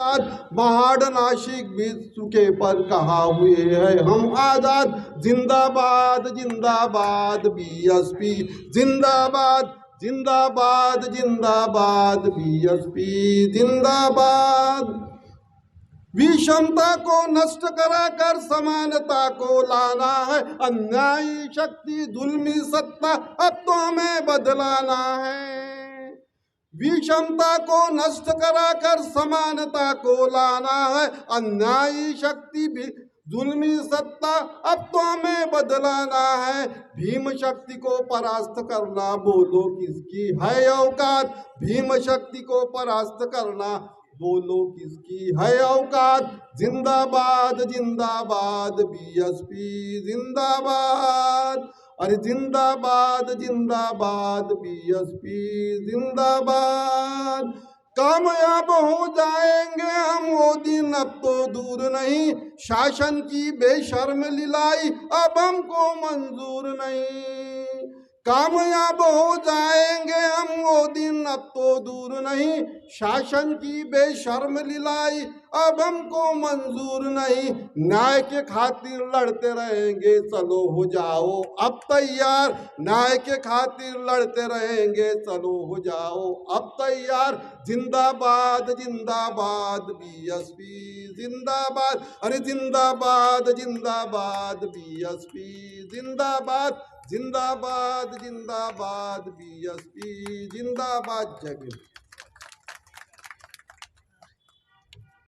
महाड़ नासिक भी सूखे पर कहा हुए हैं हम आजाद। जिंदाबाद जिंदाबाद बीएसपी जिंदाबाद जिंदाबाद जिंदाबाद बीएसपी जिंदाबाद। विषमता को नष्ट कराकर समानता को लाना है, अन्यायी शक्ति जुल्मी सत्ता अब तो हमें बदलाना है। विषमता को नष्ट कराकर समानता को लाना है, अन्यायी शक्ति भी जुल्मी सत्ता अब तो हमें बदलाना है। भीम शक्ति को परास्त करना बोलो किसकी है औकात, भीम शक्ति को परास्त करना बोलो किसकी है औकात। जिंदाबाद जिंदाबाद बीएसपी जिंदाबाद, अरे जिंदाबाद जिंदाबाद बीएसपी जिंदाबाद। कामयाब हो जाएंगे हम वो दिन अब तो दूर नहीं, शासन की बेशर्म लीलाई अब हमको मंजूर नहीं। कामयाब हो जाएंगे हम वो दिन अब तो दूर नहीं, शासन की बेशर्म लीलाई अब हमको मंजूर नहीं। न्याय के खातिर लड़ते रहेंगे चलो हो जाओ अब तैयार, न्याय के खातिर लड़ते रहेंगे चलो हो जाओ अब तैयार। जिंदाबाद जिंदाबाद बीएसपी जिंदाबाद, अरे जिंदाबाद जिंदाबाद बीएसपी जिंदाबाद जिंदाबाद जिंदाबाद बीएसपी जिंदाबाद। जय भीम।